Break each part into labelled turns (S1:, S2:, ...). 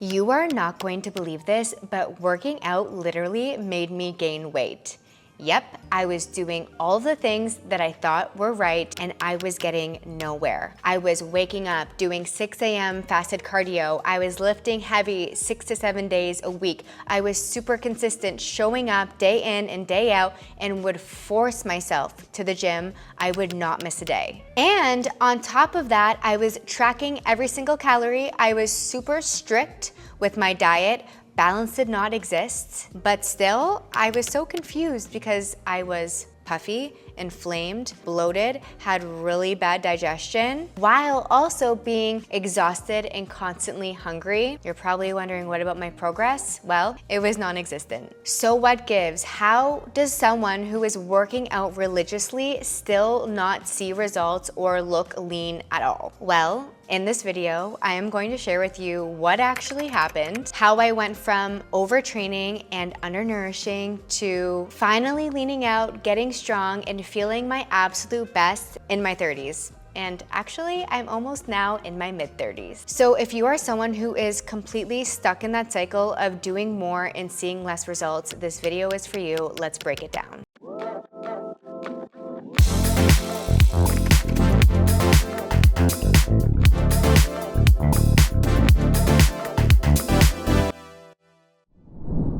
S1: You are not going to believe this, but working out literally made me gain weight. Yep, I was doing all the things that I thought were right and I was getting nowhere. I was waking up, doing 6 a.m. fasted cardio. I was lifting heavy 6 to 7 days a week. I was super consistent, showing up day in and day out, and would force myself to the gym. I would not miss a day. And on top of that, I was tracking every single calorie. I was super strict with my diet. Balance did not exist, but still, I was so confused because I was puffy, inflamed, bloated, had really bad digestion, while also being exhausted and constantly hungry. You're probably wondering, what about my progress? Well, it was non-existent. So what gives? How does someone who is working out religiously still not see results or look lean at all? Well, in this video, I am going to share with you what actually happened, how I went from overtraining and undernourishing to finally leaning out, getting strong, and feeling my absolute best in my 30s. And actually, I'm almost now in my mid-30s. So if you are someone who is completely stuck in that cycle of doing more and seeing less results, this video is for you. Let's break it down.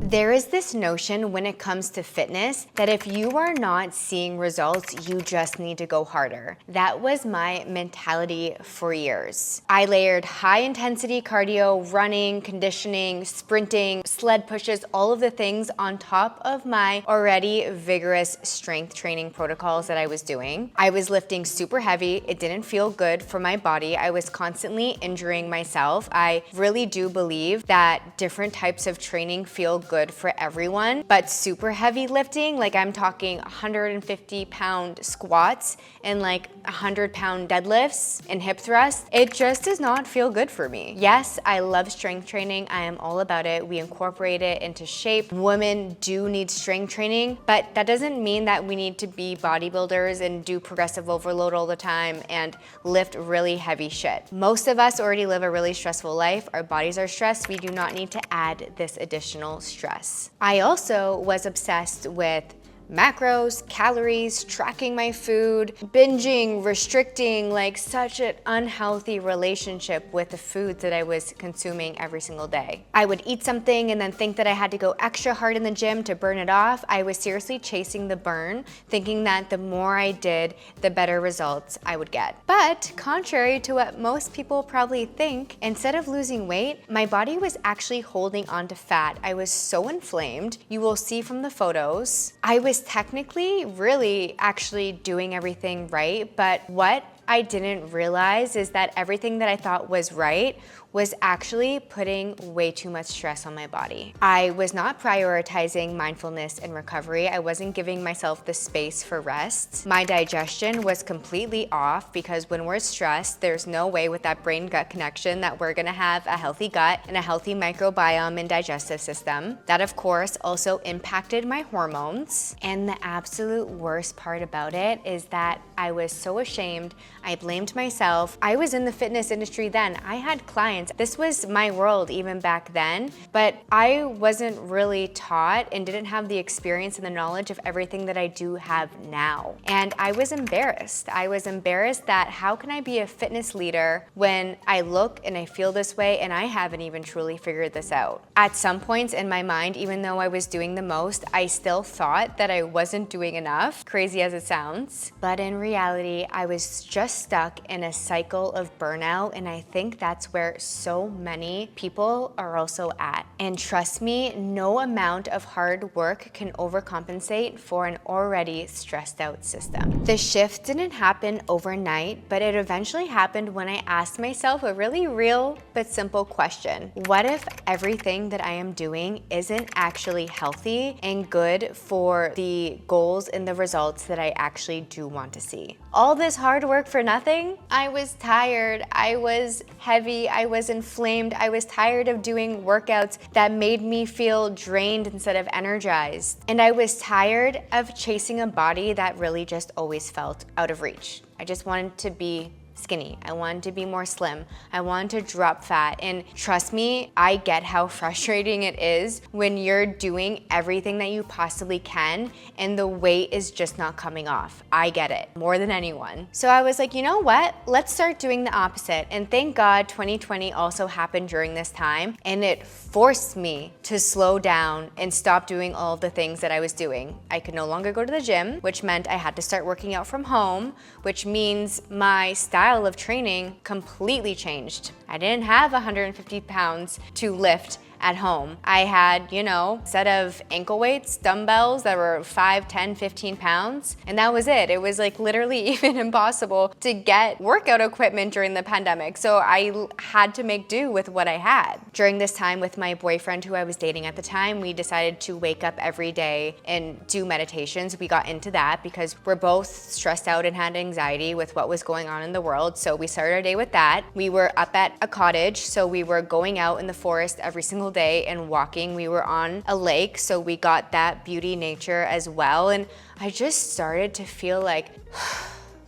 S1: There is this notion when it comes to fitness that if you are not seeing results, you just need to go harder. That was my mentality for years. I layered high intensity cardio, running, conditioning, sprinting, sled pushes, all of the things on top of my already vigorous strength training protocols that I was doing. I was lifting super heavy. It didn't feel good for my body. I was constantly injuring myself. I really do believe that different types of training feel good for everyone, but super heavy lifting, like I'm talking 150-pound squats and like 100-pound deadlifts and hip thrusts, it just does not feel good for me. Yes, I love strength training. I am all about it. We incorporate it into Shape. Women do need strength training, but that doesn't mean that we need to be bodybuilders and do progressive overload all the time and lift really heavy shit. Most of us already live a really stressful life. Our bodies are stressed. We do not need to add this additional stress. I also was obsessed with macros, calories, tracking my food, binging, restricting, like such an unhealthy relationship with the foods that I was consuming every single day. I would eat something and then think that I had to go extra hard in the gym to burn it off. I was seriously chasing the burn, thinking that the more I did, the better results I would get. But contrary to what most people probably think, instead of losing weight, my body was actually holding on to fat. I was so inflamed. You will see from the photos. I was technically really actually doing everything right, but what I didn't realize is that everything that I thought was right was actually putting way too much stress on my body. I was not prioritizing mindfulness and recovery. I wasn't giving myself the space for rest. My digestion was completely off because when we're stressed, there's no way with that brain-gut connection that we're gonna have a healthy gut and a healthy microbiome and digestive system. That, of course, also impacted my hormones. And the absolute worst part about it is that I was so ashamed. I blamed myself. I was in the fitness industry then. I had clients. This was my world even back then, but I wasn't really taught and didn't have the experience and the knowledge of everything that I do have now. And I was embarrassed. I was embarrassed that how can I be a fitness leader when I look and I feel this way and I haven't even truly figured this out. At some points in my mind, even though I was doing the most, I still thought that I wasn't doing enough, crazy as it sounds. But in reality, I was just stuck in a cycle of burnout, and I think that's where so many people are also at. And trust me, no amount of hard work can overcompensate for an already stressed out system. The shift didn't happen overnight, but it eventually happened when I asked myself a really real but simple question. What if everything that I am doing isn't actually healthy and good for the goals and the results that I actually do want to see? All this hard work for nothing? I was tired, I was heavy, I was inflamed, I was tired of doing workouts that made me feel drained instead of energized. And I was tired of chasing a body that really just always felt out of reach. I just wanted to be skinny. I wanted to be more slim. I wanted to drop fat. And trust me, I get how frustrating it is when you're doing everything that you possibly can and the weight is just not coming off. I get it more than anyone. So I was like, you know what? Let's start doing the opposite. And thank God 2020 also happened during this time, and it forced me to slow down and stop doing all of the things that I was doing. I could no longer go to the gym, which meant I had to start working out from home, which means my style of training completely changed. I didn't have 150 pounds to lift at home. I had, a set of ankle weights, dumbbells that were 5, 10, 15 pounds, and that was it. It was like literally even impossible to get workout equipment during the pandemic, so I had to make do with what I had. During this time with my boyfriend who I was dating at the time, we decided to wake up every day and do meditations. We got into that because we're both stressed out and had anxiety with what was going on in the world, so we started our day with that. We were up at a cottage, so we were going out in the forest every single day and walking. We were on a lake, so we got that beauty nature as well. And I just started to feel like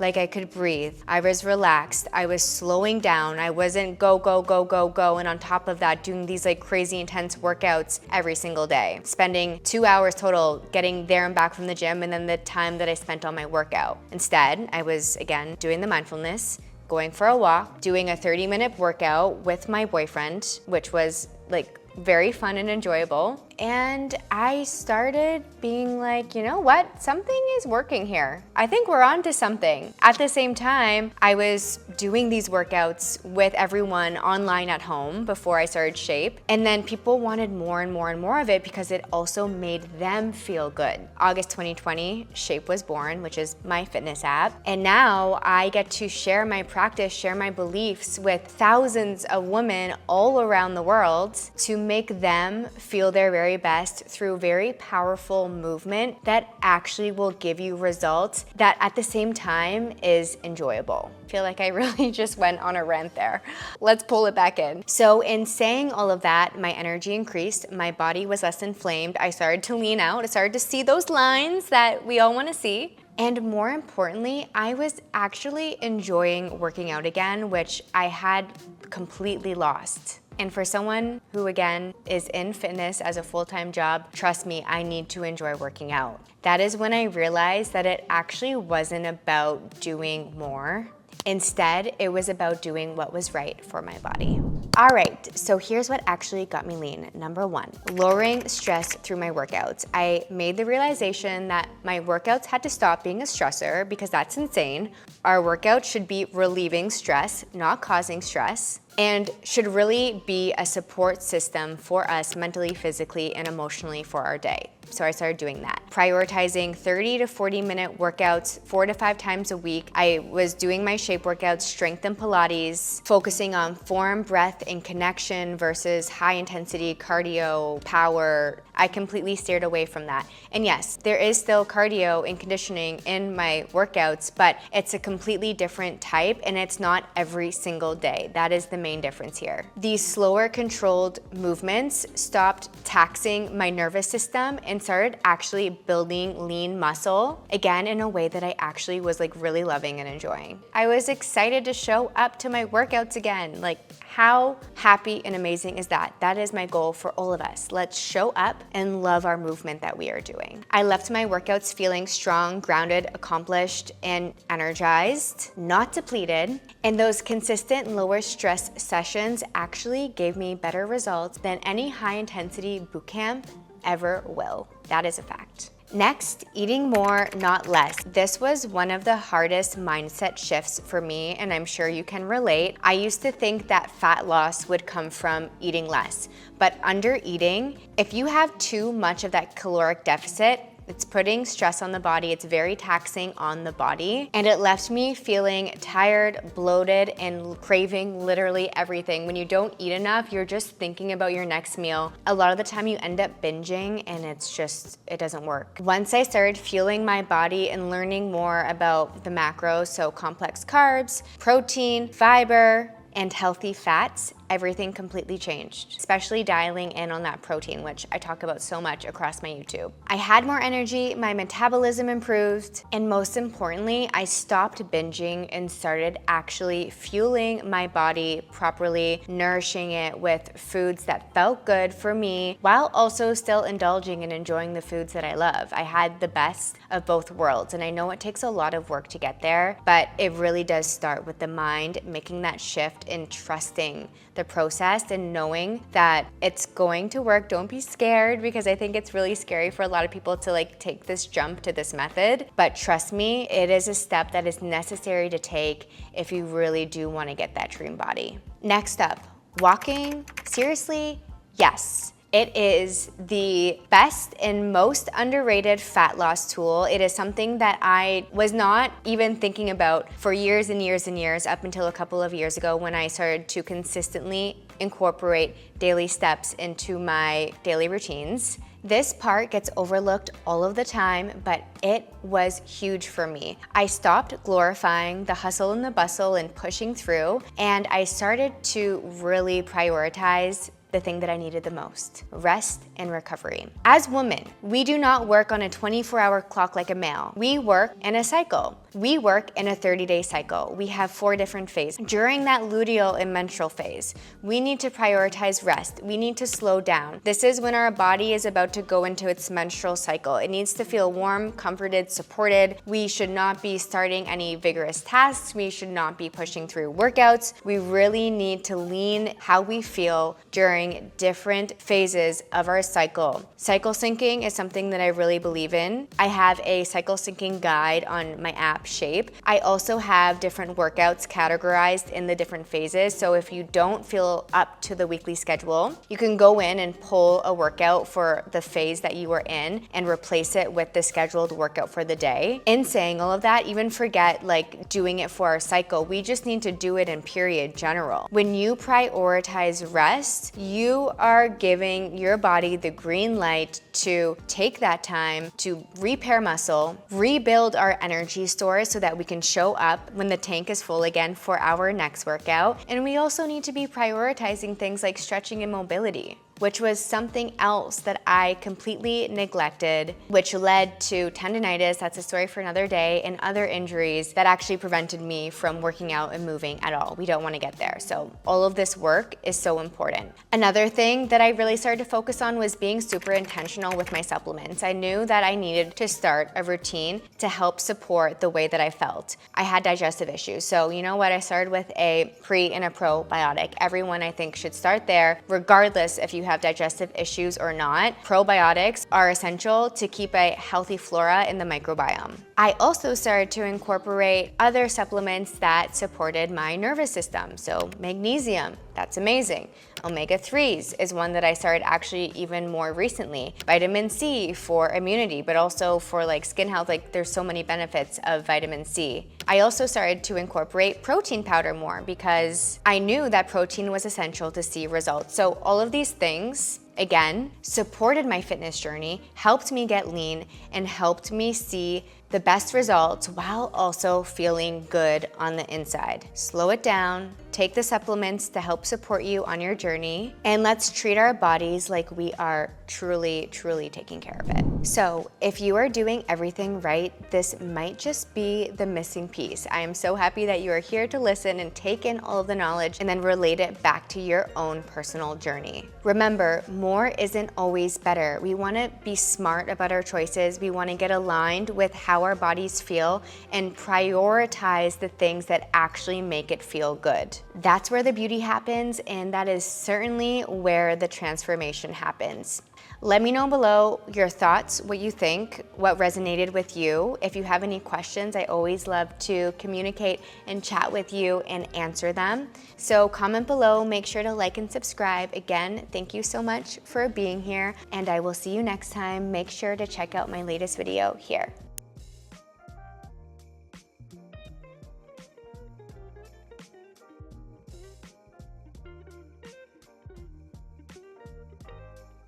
S1: I could breathe. I was relaxed. I was slowing down. I wasn't go, go, go, go, go. And on top of that, doing these like crazy intense workouts every single day, spending 2 hours total getting there and back from the gym, and then the time that I spent on my workout. Instead, I was again doing the mindfulness, going for a walk, doing a 30-minute workout with my boyfriend, which was like very fun and enjoyable. And I started being like, you know what? Something is working here. I think we're on to something. At the same time, I was doing these workouts with everyone online at home before I started Shape. And then people wanted more and more and more of it because it also made them feel good. August 2020, Shape was born, which is my fitness app. And now I get to share my practice, share my beliefs with thousands of women all around the world to make them feel their very best through very powerful movement that actually will give you results that at the same time is enjoyable. I feel like I really just went on a rant there. Let's pull it back in. So in saying all of that, my energy increased, my body was less inflamed, I started to lean out, I started to see those lines that we all want to see. And more importantly, I was actually enjoying working out again, which I had completely lost. And for someone who, again, is in fitness as a full-time job, trust me, I need to enjoy working out. That is when I realized that it actually wasn't about doing more. Instead, it was about doing what was right for my body. All right, so here's what actually got me lean. Number 1, lowering stress through my workouts. I made the realization that my workouts had to stop being a stressor because that's insane. Our workouts should be relieving stress, not causing stress, and should really be a support system for us mentally, physically, and emotionally for our day. So I started doing that. Prioritizing 30 to 40 minute workouts 4 to 5 times a week. I was doing my Shape workouts, strength and Pilates, focusing on form, breath, and connection versus high intensity cardio, power. I completely steered away from that. And yes, there is still cardio and conditioning in my workouts, but it's a completely different type and it's not every single day. That is the main difference here. These slower controlled movements stopped taxing my nervous system and started actually building lean muscle, again, in a way that I actually was like really loving and enjoying. I was excited to show up to my workouts again. Like, how happy and amazing is that? That is my goal for all of us. Let's show up and love our movement that we are doing. I left my workouts feeling strong, grounded, accomplished, and energized, not depleted. And those consistent lower stress sessions actually gave me better results than any high intensity boot camp ever will. That is a fact. Next, eating more, not less. This was one of the hardest mindset shifts for me, and I'm sure you can relate. I used to think that fat loss would come from eating less, but under eating, if you have too much of that caloric deficit, it's putting stress on the body, it's very taxing on the body, and it left me feeling tired, bloated, and craving literally everything. When you don't eat enough, you're just thinking about your next meal. A lot of the time you end up binging and it doesn't work. Once I started fueling my body and learning more about the macros, so complex carbs, protein, fiber, and healthy fats, everything completely changed, especially dialing in on that protein, which I talk about so much across my YouTube. I had more energy, my metabolism improved, and most importantly, I stopped binging and started actually fueling my body properly, nourishing it with foods that felt good for me, while also still indulging and enjoying the foods that I love. I had the best of both worlds, and I know it takes a lot of work to get there, but it really does start with the mind making that shift and trusting the process and knowing that it's going to work. Don't be scared, because I think it's really scary for a lot of people to like take this jump to this method, but trust me, it is a step that is necessary to take if you really do want to get that dream body. Next up, walking. Seriously, yes. It is the best and most underrated fat loss tool. It is something that I was not even thinking about for years and years and years, up until a couple of years ago when I started to consistently incorporate daily steps into my daily routines. This part gets overlooked all of the time, but it was huge for me. I stopped glorifying the hustle and the bustle and pushing through, and I started to really prioritize the thing that I needed the most: rest and recovery. As women, we do not work on a 24-hour clock like a male. We work in a cycle. We work in a 30-day cycle. We have 4 different phases. During that luteal and menstrual phase, we need to prioritize rest. We need to slow down. This is when our body is about to go into its menstrual cycle. It needs to feel warm, comforted, supported. We should not be starting any vigorous tasks. We should not be pushing through workouts. We really need to lean how we feel during different phases of our cycle. Cycle syncing is something that I really believe in. I have a cycle syncing guide on my app, Shape. I also have different workouts categorized in the different phases. So if you don't feel up to the weekly schedule, you can go in and pull a workout for the phase that you are in and replace it with the scheduled workout for the day. In saying all of that, even forget like doing it for our cycle. We just need to do it in period general. When you prioritize rest, you are giving your body the green light to take that time to repair muscle, rebuild our energy stores so that we can show up when the tank is full again for our next workout. And we also need to be prioritizing things like stretching and mobility, which was something else that I completely neglected, which led to tendinitis, that's a story for another day, and other injuries that actually prevented me from working out and moving at all. We don't want to get there. So all of this work is so important. Another thing that I really started to focus on was being super intentional with my supplements. I knew that I needed to start a routine to help support the way that I felt. I had digestive issues. So you know what? I started with a pre and a probiotic. Everyone I think should start there, regardless if you have digestive issues or not. Probiotics are essential to keep a healthy flora in the microbiome. I also started to incorporate other supplements that supported my nervous system. So magnesium, that's amazing. Omega-3s is one that I started actually even more recently. Vitamin C for immunity, but also for like skin health. Like there's so many benefits of vitamin C. I also started to incorporate protein powder more because I knew that protein was essential to see results. So all of these things, again, supported my fitness journey, helped me get lean, and helped me see the best results while also feeling good on the inside. Slow it down, take the supplements to help support you on your journey, and let's treat our bodies like we are truly, truly taking care of it. So if you are doing everything right, this might just be the missing piece. I am so happy that you are here to listen and take in all of the knowledge and then relate it back to your own personal journey. Remember, more isn't always better. We want to be smart about our choices. We want to get aligned with how our bodies feel and prioritize the things that actually make it feel good. That's where the beauty happens, and that is certainly where the transformation happens. Let me know below your thoughts, what you think, what resonated with you. If you have any questions, I always love to communicate and chat with you and answer them. So comment below, make sure to like and subscribe. Again, thank you so much for being here, and I will see you next time. Make sure to check out my latest video here.